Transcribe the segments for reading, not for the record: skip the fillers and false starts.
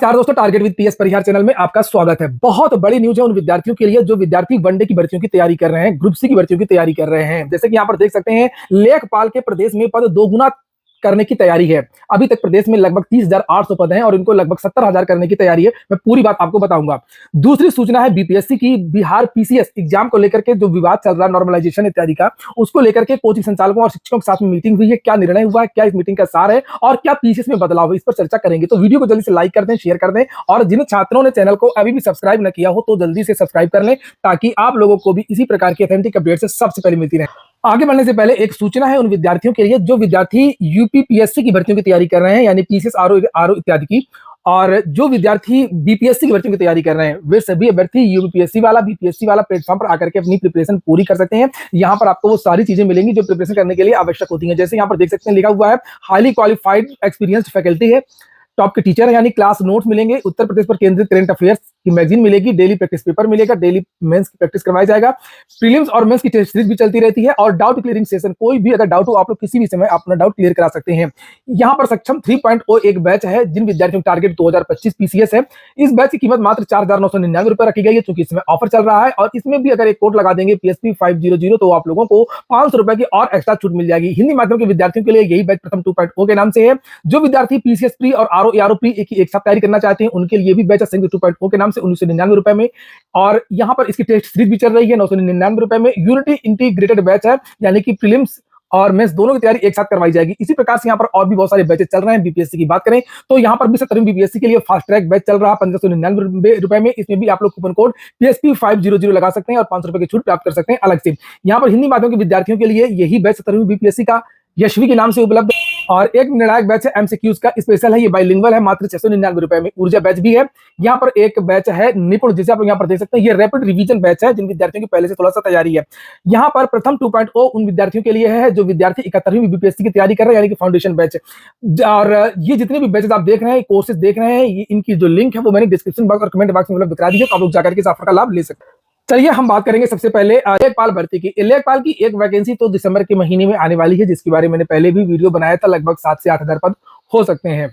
नमस्कार दोस्तों, target with PS Parihar channel में आपका स्वागत है। बहुत बड़ी न्यूज है उन विद्यार्थियों के लिए जो विद्यार्थी वनडे की भर्तियों की तैयारी कर रहे हैं, ग्रुप सी की भर्तियों की तैयारी कर रहे हैं। जैसे कि यहाँ पर देख सकते हैं, लेखपाल के प्रदेश में पद दोगुना करने की तैयारी है। अभी तक प्रदेश में लगभग 30,800 पद हैं और इनको लगभग 70,000 करने की तैयारी है। मैं पूरी बात आपको बताऊंगा। दूसरी सूचना है बीपीएससी की, बिहार पीसीएस एग्जाम को लेकर के जो विवाद चल रहा है नॉर्मलाइजेशन इत्यादि का, उसको लेकर के कोचिंग संचालकों और शिक्षकों के साथ में मीटिंग हुई है। क्या निर्णय हुआ है, क्या इस मीटिंग का सार है और क्या पीसीएस में बदलाव है, इस पर चर्चा करेंगे। तो वीडियो को जल्दी से लाइक कर दें, शेयर कर दें और जिन छात्रों ने चैनल को अभी भी सब्सक्राइब न किया हो तो जल्दी से सब्सक्राइब कर लें ताकि आप लोगों को भी इसी प्रकार की ऑथेंटिक अपडेट से सबसे पहले मिलती रहे। आगे बढ़ने से पहले एक सूचना है उन विद्यार्थियों के लिए जो विद्यार्थी यूपीपीएससी की भर्तियों की तैयारी कर रहे हैं, यानी पीसीएस, आरओ इत्यादि की, और जो विद्यार्थी बीपीएससी की भर्तियों की तैयारी कर रहे हैं, वे सभी अभ्यर्थी यूपीपीएससी वाला, बीपीएससी वाला प्लेटफॉर्म पर आकर के अपनी प्रिपरेशन पूरी कर सकते हैं। यहाँ पर आपको वो सारी चीजें मिलेंगी जो प्रिपरेशन करने के लिए आवश्यक होती हैं। जैसे यहाँ पर देख सकते हैं, लिखा हुआ है हाईली क्वालिफाइड एक्सपीरियंस्ड फैकल्टी है, टॉप के टीचर है, यानी क्लास नोट्स मिलेंगे, उत्तर प्रदेश पर केंद्रित करंट अफेयर्स की मैगजीन मिलेगी, डेली प्रैक्टिस पेपर मिलेगा, डेली मेंस की प्रैक्टिस करवाया जाएगा, प्रीलिम्स और मेंस की टेस्ट सीरीज भी चलती रहती है और डाउट क्लियरिंग सेशन, कोई भी अगर डाउट हो आप लोग किसी भी समय अपना डाउट क्लियर करा सकते हैं। यहाँ पर सक्षम 3.0 एक बैच है जिन विद्यार्थियों का टारगेट 2025 पीसीएस है। इस बैच की कीमत मात्र 4,999 रुपए रखी गई है, क्योंकि इसमें ऑफर चल रहा है और इसमें भी अगर एक कोड लगा देंगे PSP 500 तो आप लोगों को 500 रुपए की और एक्स्ट्रा छूट मिल जाएगी। हिंदी माध्यम के विद्यार्थियों के लिए यही बैच प्रथम 2.0 के नाम से है। जो विद्यार्थी पीसीएस प्री और आरओ प्री एक साथ तैयारी करना चाहते हैं उनके लिए भी बैच है संयुक्त 2.0 के नाम से 1999 रुपए में, और यहाँ पर इसकी टेस्ट सीरीज भी चल रही है 999 रुपए में। यूनिटी इंटीग्रेटेड बैच है, यानी कि प्रीलिम्स और मेंस दोनों की तैयारी एक साथ करवाई जाएगी। इसी प्रकार से यहाँ पर और भी बहुत सारे बैचेस चल रहे हैं। बीपीएससी की बात करें तो यहाँ पर भी 17वीं बीपीएससी के लिए फास्ट ट्रैक बैच चल रहा है 1599 रुपए में। इसमें भी आप लोग कूपन कोड PSP 500 लगा सकते हैं और 500 रुपए की छूट प्राप्त कर सकते हैं अलग से। यहाँ पर हिंदी माध्यम के विद्यार्थियों के लिए यही बैच 17वीं बीपीएससी का यशवी के नाम से उपलब्ध है और एक निर्णायक बैच है एमसीक्यूज का, स्पेशल है, ये बाइलिंगुअल है, मात्र 699 रुपए में। ऊर्जा बैच भी है। यहाँ पर एक बैच है निपुण, जिसे आप यहाँ पर देख सकते हैं, ये रैपिड रिवीजन बैच है जिन विद्यार्थियों की पहले से थोड़ा सा तैयारी है। यहाँ पर प्रथम 2.0 उन विद्यार्थियों के लिए है जो विद्यार्थी 71वीं बीपीएससी की तैयारी कर रहे हैं, यानी कि फाउंडेशन बैच। और ये जितने भी बैचेस आप देख रहे हैं, कोर्सेज देख रहे हैं, इनकी जो लिंक है वो मैंने डिस्क्रिप्शन बॉक्स और कमेंट बॉक्स में उपलब्ध करा दी है, तो आप लोग जाकर के इस ऑफर का लाभ ले सकते हैं। चलिए हम बात करेंगे सबसे पहले लेखपाल भर्ती की। लेखपाल की एक वैकेंसी तो दिसंबर के महीने में आने वाली है, जिसके बारे में मैंने पहले भी वीडियो बनाया था। लगभग 7 से 8 हजार पद हो सकते हैं,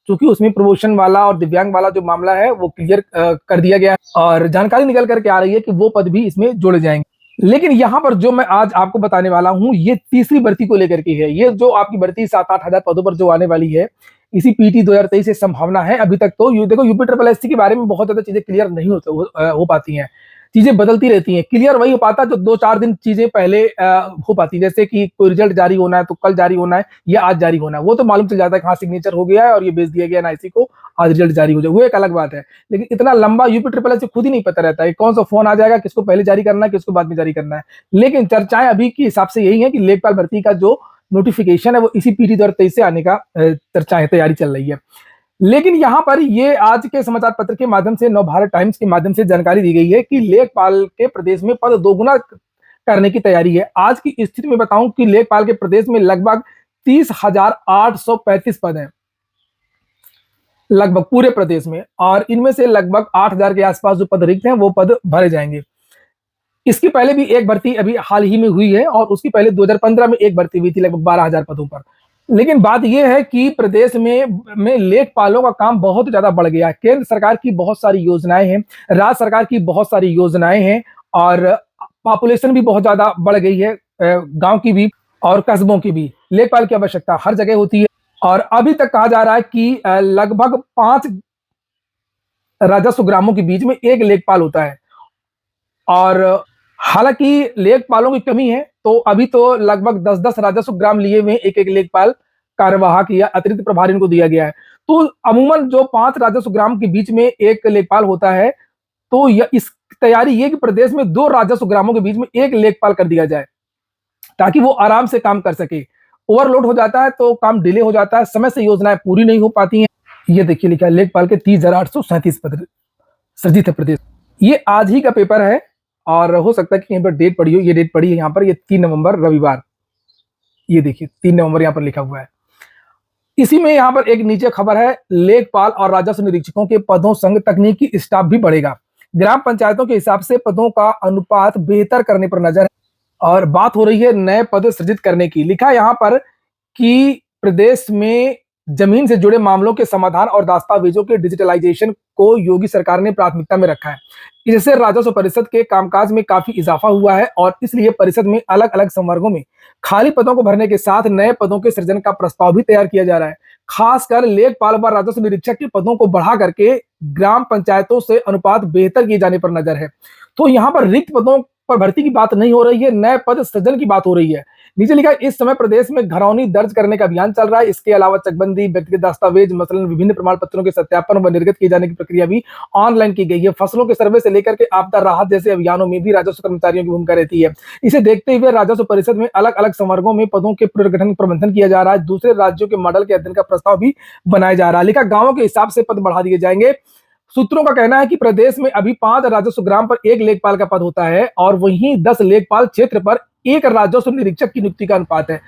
क्योंकि उसमें प्रमोशन वाला और दिव्यांग वाला जो मामला है वो क्लियर कर दिया गया है और जानकारी निकल करके आ रही है कि वो पद भी इसमें जोड़े जाएंगे। लेकिन यहाँ पर जो मैं आज आपको बताने वाला हूँ ये तीसरी भर्ती को लेकर के है। ये जो आपकी भर्ती 7-8 हजार पदों पर जो आने वाली है, इसी पीटी 2023 से संभावना है। अभी तक तो देखो यूपी के बारे में बहुत ज्यादा चीजें क्लियर नहीं हो पाती हैं, चीजें बदलती रहती हैं। क्लियर वही हो पाता जो 2-4 दिन चीजें पहले हो पाती, जैसे कि कोई रिजल्ट जारी होना है तो कल जारी होना है या आज जारी होना है, वो तो मालूम चल जाता है कि हाँ सिग्नेचर हो गया है और ये भेज दिया गया एनआईसी को, आज रिजल्ट जारी हो जाए, वो एक अलग बात है। लेकिन इतना लंबा यूपी से खुद ही नहीं पता रहता है कौन सा फोन आ जाएगा, किसको पहले जारी करना है, किसको बाद में जारी करना है। लेकिन चर्चाएं अभी के हिसाब से यही है कि लेखपाल भर्ती का जो नोटिफिकेशन है वो इसी पीटी 2023 से आने का चर्चाएं, तैयारी चल रही है। लेकिन यहां पर ये आज के समाचार पत्र के माध्यम से, नवभारत टाइम्स के माध्यम से जानकारी दी गई है कि लेखपाल के प्रदेश में पद दोगुना करने की तैयारी है। आज की स्थिति में बताऊं कि लेखपाल के प्रदेश में लगभग 30,835 पद हैं, लगभग पूरे प्रदेश में, और इनमें से लगभग 8,000 के आसपास जो पद रिक्त हैं वो पद भरे जाएंगे। इसकी पहले भी एक भर्ती अभी हाल ही में हुई है और उसकी पहले 2015 में एक भर्ती हुई थी लगभग 12,000 पदों पर। लेकिन बात यह है कि प्रदेश में लेखपालों का काम बहुत ज्यादा बढ़ गया है। केंद्र सरकार की बहुत सारी योजनाएं हैं, राज्य सरकार की बहुत सारी योजनाएं हैं और पॉपुलेशन भी बहुत ज्यादा बढ़ गई है, गांव की भी और कस्बों की भी। लेखपाल की आवश्यकता हर जगह होती है और अभी तक कहा जा रहा है कि लगभग 5 राजस्व ग्रामों के बीच में एक लेखपाल होता है। और हालांकि लेखपालों की कमी है, तो अभी तो लगभग 10-10 राजस्व ग्राम लिए हुए एक लेखपाल कार्यवाहक या अतिरिक्त प्रभारी इनको दिया गया है। तो अमूमन जो 5 राजस्व ग्राम के बीच में एक लेखपाल होता है, तो इस तैयारी ये कि प्रदेश में 2 राजस्व ग्रामों के बीच में एक लेखपाल कर दिया जाए, ताकि वो आराम से काम कर सके। ओवरलोड हो जाता है तो काम डिले हो जाता है, समय से योजनाएं पूरी नहीं हो पाती हैं। ये देखिए लिखा है लेखपाल के 30,837 पद सृजित है प्रदेश। ये आज ही का पेपर है और हो सकता है कि कहीं पर डेट पड़ी हो। ये डेट पड़ी है यहाँ पर, ये 3 नवंबर रविवार, ये देखिए 3 नवंबर यहाँ पर लिखा हुआ है। इसी में यहाँ पर एक नीचे खबर है, लेखपाल और राजस्व निरीक्षकों के पदों संग तकनीकी स्टाफ भी बढ़ेगा। ग्राम पंचायतों के हिसाब से पदों का अनुपात बेहतर करने पर नजर है और बात हो रही है नए पद सृजित करने की। लिखा है यहाँ पर कि प्रदेश में जमीन से जुड़े मामलों के समाधान और दस्तावेजों के डिजिटलाइजेशन को योगी सरकार ने प्राथमिकता में रखा है। इससे राजस्व परिषद के कामकाज में काफी इजाफा हुआ है और इसलिए परिषद में अलग अलग संवर्गों में खाली पदों को भरने के साथ नए पदों के सृजन का प्रस्ताव भी तैयार किया जा रहा है। खासकर लेखपाल व राजस्व निरीक्षक के पदों को बढ़ा करके ग्राम पंचायतों से अनुपात बेहतर किए जाने पर नजर है। तो यहाँ पर रिक्त पदों पर भर्ती की बात नहीं हो रही है, नए पद सृजन की बात हो रही है। नीचे लिखा है, इस समय प्रदेश में घरौनी दर्ज करने का अभियान चल रहा है। इसके अलावा चकबंदी, व्यक्तिगत दस्तावेज, मसलन विभिन्न प्रमाण पत्रों के सत्यापन व निर्गत किए जाने की प्रक्रिया भी ऑनलाइन की गई है। फसलों के सर्वे से लेकर के आपदा राहत जैसे अभियानों में भी राजस्व कर्मचारियों की भूमिका रहती है। इसे देखते हुए राजस्व परिषद में अलग अलग संवर्गों में पदों के पुनर्गठन प्रबंधन किया जा रहा है। दूसरे राज्यों के मॉडल के अध्ययन का प्रस्ताव भी बनाया जा रहा है। लिखा, गांवों के हिसाब से पद बढ़ा दिए जाएंगे। सूत्रों का कहना है कि प्रदेश में अभी 5 राजस्व ग्राम पर 1 लेखपाल का पद होता है और वहीं 10 लेखपाल क्षेत्र पर 1 राजस्व निरीक्षक की नियुक्ति का अनुपात है।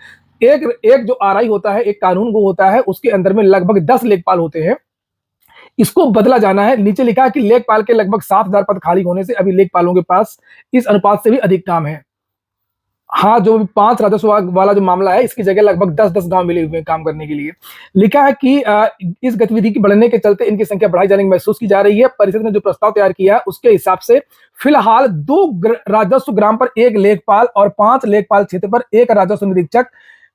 एक जो आरआई होता है, एक कानून गो होता है, उसके अंदर में लगभग 10 लेखपाल होते हैं। इसको बदला जाना है। नीचे लिखा है कि लेखपाल के लगभग 7,000 पद खाली होने से अभी लेखपालों के पास इस अनुपात से भी अधिक काम है। हाँ, जो 5 राजस्व वाला जो मामला है, इसकी जगह लगभग 10-10 गांव मिले हुए हैं काम करने के लिए। लिखा है कि इस गतिविधि की बढ़ने के चलते इनकी संख्या बढ़ाई जाने की महसूस की जा रही है। परिषद ने जो प्रस्ताव तैयार किया उसके हिसाब से फिलहाल 2 राजस्व ग्राम पर 1 लेखपाल और 5 लेखपाल क्षेत्र पर 1 राजस्व निरीक्षक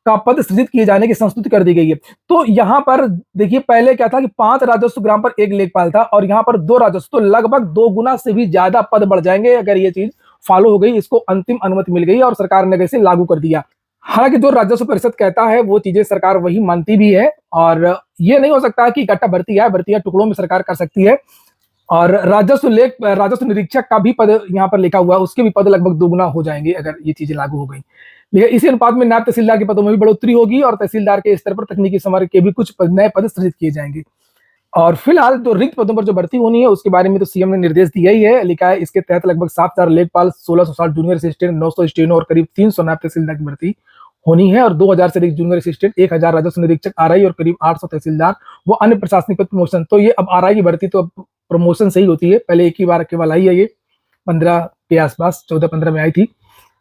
का पद सृजित किए जाने की संस्तुति कर दी गई है। तो यहाँ पर देखिए, पहले क्या था कि 5 राजस्व ग्राम पर 1 लेखपाल था और यहाँ पर 2 राजस्व, तो लगभग 2 गुना से भी ज्यादा पद बढ़ जाएंगे अगर ये चीज फॉलो हो गई, इसको अंतिम अनुमति मिल गई और सरकार ने इसे लागू कर दिया। हालांकि जो राजस्व परिषद कहता है वो चीजें सरकार वही मानती भी है और ये नहीं हो सकता कि इकट्ठा भर्तियां टुकड़ों में सरकार कर सकती है। और राजस्व निरीक्षक का भी पद यहाँ पर लिखा हुआ है, उसके भी पद लगभग 2 गुना हो जाएंगे अगर ये चीजें लागू हो गई। लेकिन इसी अनुपात में नायब तहसीलदार के पदों में भी बढ़ोतरी होगी और तहसीलदार के स्तर पर तकनीकी संवर्ग के भी कुछ नए पद सृजित किए जाएंगे। और फिलहाल जो रिक्त पदों पर जो भर्ती होनी है उसके बारे में तो सीएम ने निर्देश दिया ही है। लिखा है, इसके तहत लगभग 7,000 लेखपाल, 1660 जूनियर असिस्टेंट, 900 स्टेनो और करीब 300 नायब तहसीलदार की भर्ती होनी है और 2,000 से अधिक जूनियर असिस्टेंट, 1,000 राजस्व निरीक्षक आरआई और करीब 800 तहसीलदार व अन्य प्रशासनिक पद प्रमोशन। तो ये अब आरआई की भर्ती तो अब प्रमोशन से ही होती है, पहले एक ही बार केवल आई है, ये 15 के आसपास 14-15 में आई थी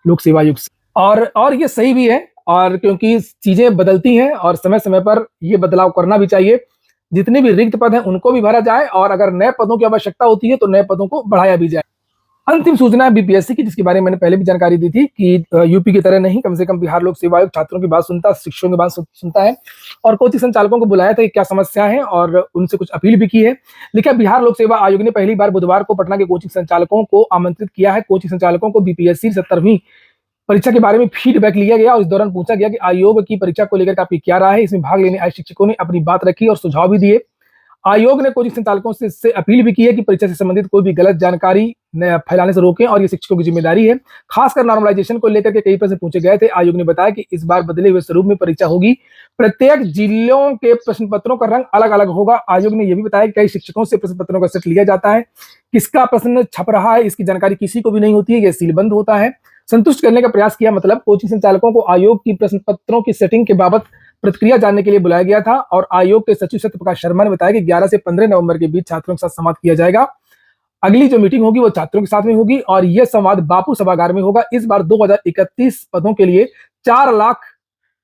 लोक सेवा आयोग से। और ये सही भी है और क्योंकि चीजें बदलती हैं और समय समय पर ये बदलाव करना भी चाहिए। जितने भी रिक्त पद हैं उनको भी भरा जाए और अगर नए पदों की आवश्यकता होती है तो नए पदों को बढ़ाया भी जाए। अंतिम सूचना है बीपीएससी की, जिसके बारे में मैंने पहले भी जानकारी दी थी कि यूपी की तरह नहीं, कम से कम बिहार लोक सेवा आयोग छात्रों की बात सुनता, शिक्षकों की बात सुनता है और कोचिंग संचालकों को बुलाया था कि क्या समस्या है और उनसे कुछ अपील भी की है। लिखा, बिहार लोक सेवा आयोग ने पहली बार बुधवार को पटना के कोचिंग संचालकों को आमंत्रित किया है। कोचिंग संचालकों को बीपीएससी 17वीं परीक्षा के बारे में फीडबैक लिया गया और इस दौरान पूछा गया कि आयोग की परीक्षा को लेकर आपकी क्या राय है। इसमें भाग लेने आए शिक्षकों ने अपनी बात रखी और सुझाव भी दिए। आयोग ने कोचिंग संचालकों से अपील भी की है कि परीक्षा से संबंधित कोई भी गलत जानकारी फैलाने से रोकें और ये शिक्षकों की जिम्मेदारी है। खासकर नॉर्मलाइजेशन को लेकर के कई प्रश्न पूछे गए थे। आयोग ने बताया कि इस बार बदले हुए स्वरूप में परीक्षा होगी। प्रत्येक जिलों के प्रश्न पत्रों का रंग अलग अलग होगा। आयोग ने यह भी बताया कि कई शिक्षकों से प्रश्न पत्रों का सेट लिया जाता है, किसका प्रश्न छप रहा है इसकी जानकारी किसी को भी नहीं होती है, यह सीलबंद होता है। संतुष्ट करने का प्रयास किया, मतलब कोचिंग संचालकों को आयोग की प्रश्न पत्रों की सेटिंग के बाबत प्रतिक्रिया जानने के लिए बुलाया गया था और आयोग के सचिव सत्यप्रकाश शर्मा ने बताया कि 11 से 15 नवंबर के बीच छात्रों के साथ संवाद किया जाएगा। अगली जो मीटिंग होगी वो छात्रों के साथ में होगी और यह संवाद बापू सभागार में होगा। इस बार 2031 पदों के लिए 4 लाख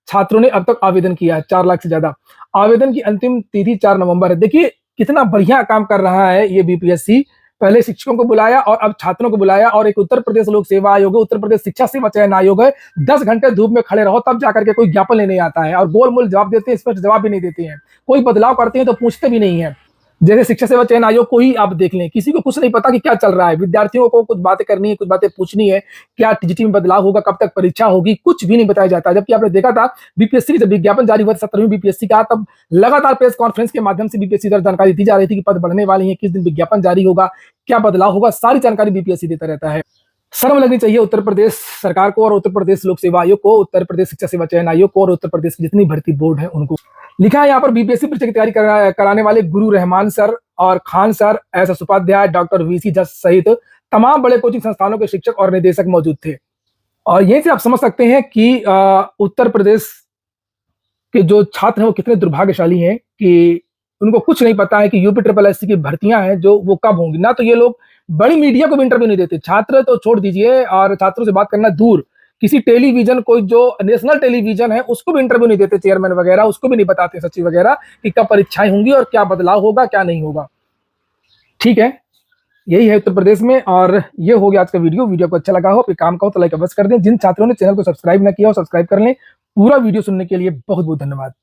छात्रों ने अब तक आवेदन किया है, 4 लाख से ज्यादा। आवेदन की अंतिम तिथि 4 नवंबर है। देखिए कितना बढ़िया काम कर रहा है ये बीपीएससी। पहले शिक्षकों को बुलाया और अब छात्रों को बुलाया और एक उत्तर प्रदेश लोक सेवा आयोग है, उत्तर प्रदेश शिक्षा सेवा चयन आयोग है। 10 घंटे धूप में खड़े रहो तब जाकर के कोई ज्ञापन लेने आता है और गोलमोल जवाब देते हैं, स्पष्ट जवाब भी नहीं देते हैं। कोई बदलाव करते हैं तो पूछते भी नहीं है। जैसे शिक्षा सेवा चयन आयोग को ही आप देख लें, किसी को कुछ नहीं पता कि क्या चल रहा है। विद्यार्थियों को कुछ बातें करनी है, कुछ बातें पूछनी है, क्या टीजीटी में बदलाव होगा, कब तक परीक्षा होगी, कुछ भी नहीं बताया जाता। जबकि आपने देखा था बीपीएससी की जब विज्ञापन जारी हुआ 17वीं बीपीएससी का, तब लगातार प्रेस कॉन्फ्रेंस के माध्यम से बीपीएससी द्वारा जानकारी दी जा रही थी कि पद बढ़ने वाले हैं, किस दिन विज्ञापन जारी होगा, क्या बदलाव होगा, सारी जानकारी बीपीएससी देता रहता है। शर्म लगनी चाहिए उत्तर प्रदेश सरकार को और उत्तर प्रदेश लोक सेवा आयोग को, उत्तर प्रदेश शिक्षा सेवा चयन आयोग को और उत्तर प्रदेश की जितनी भर्ती बोर्ड है उनको। लिखा है यहाँ पर बीपीएससी परीक्षा की तैयारी कराने वाले गुरु रहमान सर और Khan sir, S Upadhyay, doctor VC Jas सहित तमाम बड़े कोचिंग संस्थानों के शिक्षक और निदेशक मौजूद थे। और यहीं से आप समझ सकते हैं कि उत्तर प्रदेश के जो छात्र हैं वो कितने दुर्भाग्यशाली हैं कि उनको कुछ नहीं पता है कि यूपी ट्रिपल एससी की भर्तियां हैं जो वो कब होंगी। ना तो ये लोग बड़ी मीडिया को भी इंटरव्यू नहीं देते, छात्र तो छोड़ दीजिए और छात्रों से बात करना दूर, किसी टेलीविजन, कोई जो नेशनल टेलीविजन है उसको भी इंटरव्यू नहीं देते, चेयरमैन वगैरह उसको भी नहीं बताते, सचिव वगैरह, कि कब परीक्षाएं होंगी और क्या बदलाव होगा क्या नहीं होगा। ठीक है, यही है उत्तर प्रदेश में। और ये हो गया आज का वीडियो आपको अच्छा लगा हो, फिर काम का हो तो लाइक अवश्य कर दें। जिन छात्रों ने चैनल को सब्सक्राइब ना किया हो सब्सक्राइब कर लें। पूरा वीडियो सुनने के लिए बहुत बहुत धन्यवाद।